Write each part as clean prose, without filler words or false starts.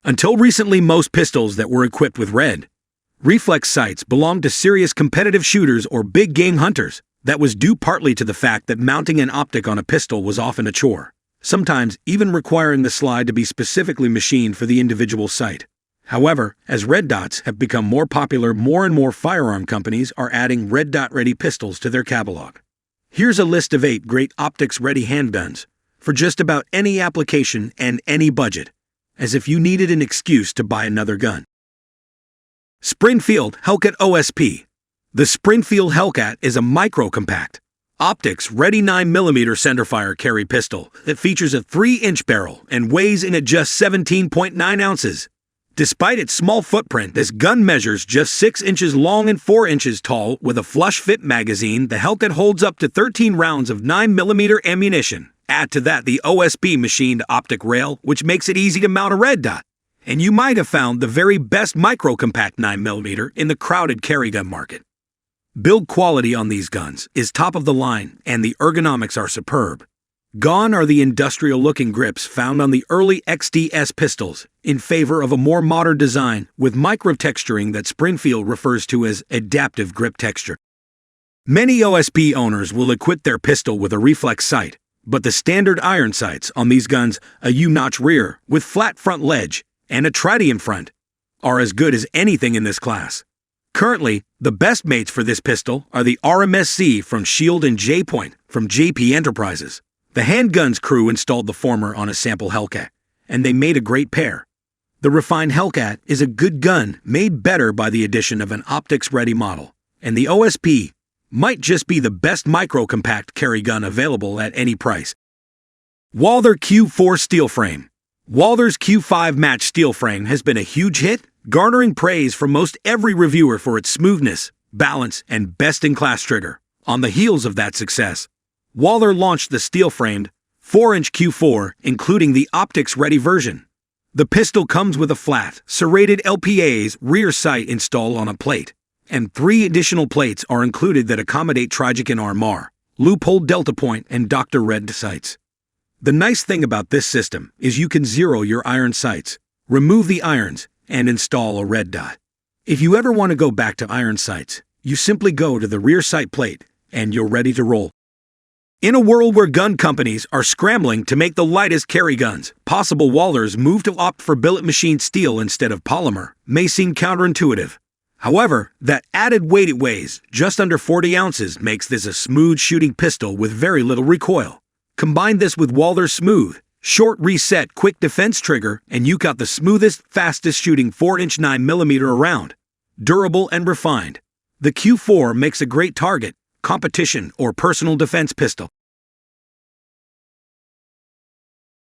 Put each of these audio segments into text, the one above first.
Until recently, most pistols that were equipped with red reflex sights belonged to serious competitive shooters or big game hunters. That was due partly to the fact that mounting an optic on a pistol was often a chore, sometimes even requiring the slide to be specifically machined for the individual sight. However, as red dots have become more popular, more and more firearm companies are adding red dot-ready pistols to their catalog. Here's a list of 8 great optics-ready handguns for just about any application and any budget, as if you needed an excuse to buy another gun. Springfield Hellcat OSP. The Springfield Hellcat is a micro-compact, optics-ready 9mm centerfire carry pistol that features a 3-inch barrel and weighs in at just 17.9 ounces. Despite its small footprint, this gun measures just 6 inches long and 4 inches tall. With a flush-fit magazine, the Hellcat holds up to 13 rounds of 9mm ammunition. Add to that the OSP machined optic rail, which makes it easy to mount a red dot. And you might have found the very best micro-compact 9mm in the crowded carry gun market. Build quality on these guns is top of the line, and the ergonomics are superb. Gone are the industrial-looking grips found on the early XDS pistols, in favor of a more modern design with micro-texturing that Springfield refers to as adaptive grip texture. Many OSP owners will equip their pistol with a reflex sight, but the standard iron sights on these guns, a U-notch rear with flat front ledge and a tritium front, are as good as anything in this class. Currently, the best mates for this pistol are the RMSC from Shield and J-Point from JP Enterprises. The handguns crew installed the former on a sample Hellcat, and they made a great pair. The refined Hellcat is a good gun made better by the addition of an optics-ready model, and the OSP might just be the best micro-compact carry gun available at any price. Walther Q4 steel frame. Walther's Q5 match steel frame has been a huge hit, garnering praise from most every reviewer for its smoothness, balance, and best-in-class trigger. On the heels of that success, Walther launched the steel-framed 4-inch Q4, including the optics-ready version. The pistol comes with a flat, serrated LPA's rear sight installed on a plate, and 3 additional plates are included that accommodate Trigen RMR, loophole delta point, and Dr. Red sights. The nice thing about this system is you can zero your iron sights, remove the irons, and install a red dot. If you ever want to go back to iron sights, you simply go to the rear sight plate, and you're ready to roll. In a world where gun companies are scrambling to make the lightest carry guns possible, Walther's move to opt for billet machined steel instead of polymer may seem counterintuitive. However, that added weight it weighs just under 40 ounces makes this a smooth shooting pistol with very little recoil. Combine this with Walther's smooth, short reset quick defense trigger, and you got the smoothest, fastest shooting 4-inch 9mm round. Durable and refined, the Q4 makes a great target, competition, or personal defense pistol.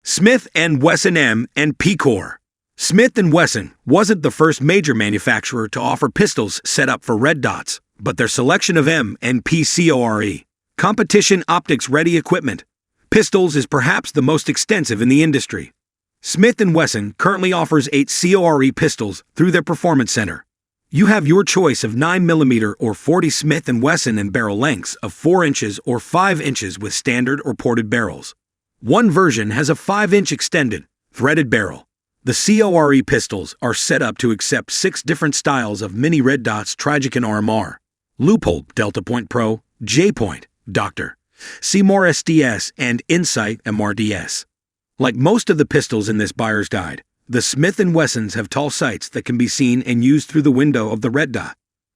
Smith & Wesson M&P C.O.R.E. Smith & Wesson wasn't the first major manufacturer to offer pistols set up for red dots, but their selection of M&P C.O.R.E. competition optics-ready equipment pistols is perhaps the most extensive in the industry. Smith & Wesson currently offers 8 C.O.R.E. pistols through their Performance Center. You have your choice of 9mm or 40 Smith & Wesson and barrel lengths of 4 inches or 5 inches with standard or ported barrels. One version has a 5-inch extended, threaded barrel. The C.O.R.E. pistols are set up to accept 6 different styles of mini red dots Trigen RMR, loophole Delta Point Pro, J-Point, Dr. C.M.O.R.E. SDS, and Insight MRDS. Like most of the pistols in this buyer's guide, the Smith & Wessons have tall sights that can be seen and used through the window of the red dot.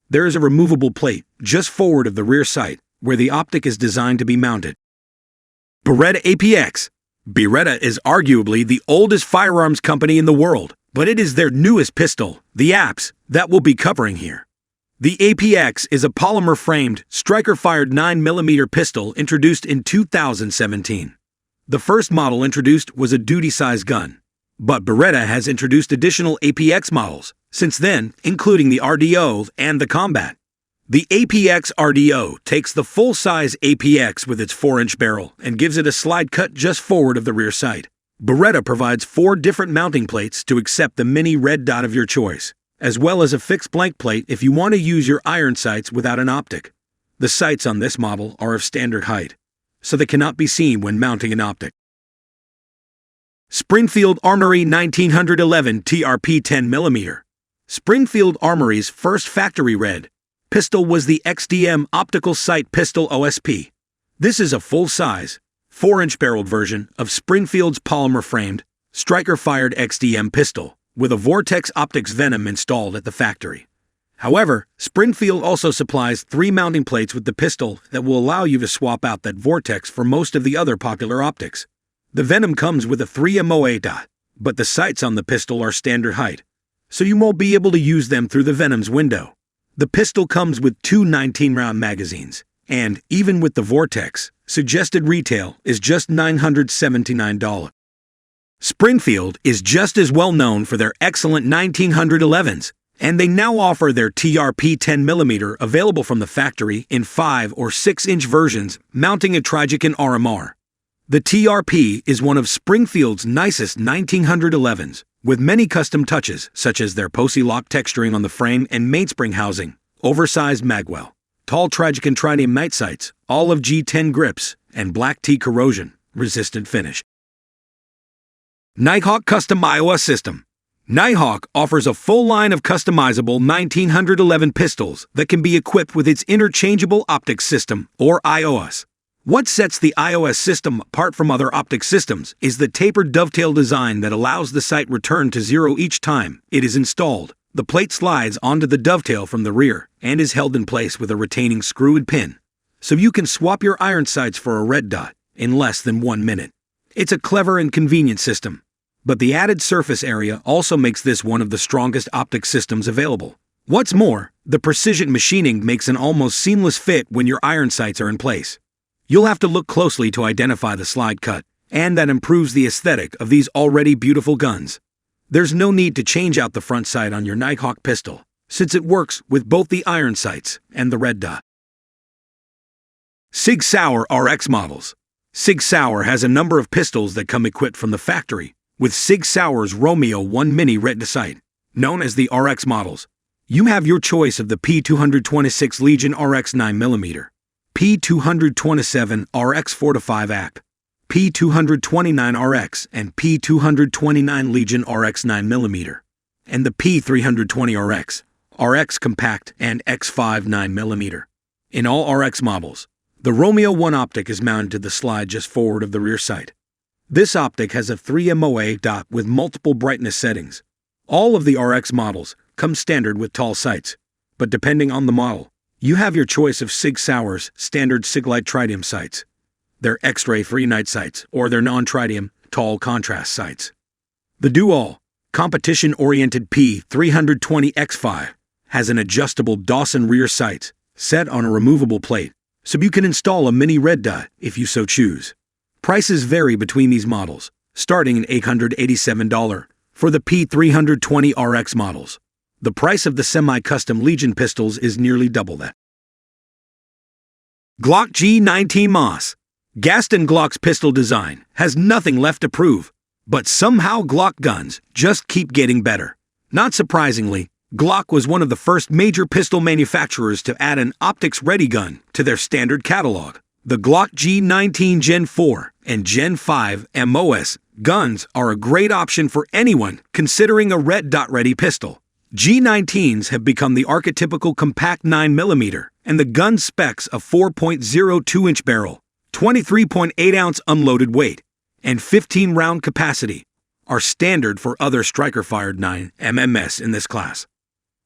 There is a removable plate just forward of the rear sight where the optic is designed to be mounted. Beretta APX. Beretta is arguably the oldest firearms company in the world, but it is their newest pistol, the APX, that we'll be covering here. The APX is a polymer-framed, striker-fired 9mm pistol introduced in 2017. The first model introduced was a duty-size gun, but Beretta has introduced additional APX models since then, including the RDO and the Combat. The APX RDO takes the full-size APX with its 4-inch barrel and gives it a slide cut just forward of the rear sight. Beretta provides 4 different mounting plates to accept the mini red dot of your choice, as well as a fixed blank plate if you want to use your iron sights without an optic. The sights on this model are of standard height, so they cannot be seen when mounting an optic. Springfield Armory 1911 TRP 10mm. Springfield Armory's first factory red pistol was the XDM Optical Sight Pistol OSP. This is a full-size, 4-inch barreled version of Springfield's polymer-framed, striker-fired XDM pistol, with a Vortex Optics Venom installed at the factory. However, Springfield also supplies 3 mounting plates with the pistol that will allow you to swap out that Vortex for most of the other popular optics. The Venom comes with a 3 MOA dot, but the sights on the pistol are standard height, so you won't be able to use them through the Venom's window. The pistol comes with 2 19-round magazines, and, even with the Vortex, suggested retail is just $979. Springfield is just as well known for their excellent 1911s, and they now offer their TRP 10mm available from the factory in 5 or 6-inch versions mounting a Trigican RMR. The TRP is one of Springfield's nicest 1911s, with many custom touches such as their posy lock texturing on the frame and mainspring housing, oversized magwell, tall Trigican tritium night sights, olive G10 grips, and black tea corrosion-resistant finish. Nighthawk Custom iOS System. Nighthawk offers a full line of customizable 1911 pistols that can be equipped with its interchangeable optics system, or iOS. What sets the iOS system apart from other optic systems is the tapered dovetail design that allows the sight return to 0 each time it is installed. The plate slides onto the dovetail from the rear and is held in place with a retaining screw pin, so you can swap your iron sights for a red dot in less than 1 minute. It's a clever and convenient system, but the added surface area also makes this one of the strongest optic systems available. What's more, the precision machining makes an almost seamless fit when your iron sights are in place. You'll have to look closely to identify the slide cut, and that improves the aesthetic of these already beautiful guns. There's no need to change out the front sight on your Nighthawk pistol, since it works with both the iron sights and the red dot. SIG Sauer RX Models. SIG Sauer has a number of pistols that come equipped from the factory, with SIG Sauer's Romeo 1 Mini red sight, known as the RX Models. You have your choice of the P226 Legion RX 9mm, P227 RX 4-5 AP, P229 RX and P229 Legion RX 9mm, and the P320 RX, RX Compact and X5 9mm. In all RX models, the Romeo 1 optic is mounted to the slide just forward of the rear sight. This optic has a 3 MOA dot with multiple brightness settings. All of the RX models come standard with tall sights, but depending on the model, you have your choice of SIG Sauer's standard SIG-Light tritium sights, their X-ray free night sights, or their non-tritium, tall contrast sights. The dual, competition-oriented P320 X5 has an adjustable Dawson rear sight set on a removable plate, so you can install a mini red dot if you so choose. Prices vary between these models, starting at $887 for the P320 RX models. The price of the semi-custom Legion pistols is nearly double that. Glock G19 MOS. Gaston Glock's pistol design has nothing left to prove, but somehow Glock guns just keep getting better. Not surprisingly, Glock was one of the first major pistol manufacturers to add an optics-ready gun to their standard catalog. The Glock G19 Gen 4 and Gen 5 MOS guns are a great option for anyone considering a red dot-ready pistol. G19s have become the archetypical compact 9mm, and the gun specs of 4.02-inch barrel, 23.8-ounce unloaded weight, and 15-round capacity are standard for other striker-fired 9mm in this class.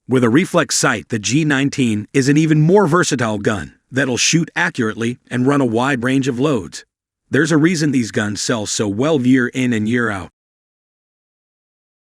With a reflex sight, the G19 is an even more versatile gun that'll shoot accurately and run a wide range of loads. There's a reason these guns sell so well year in and year out.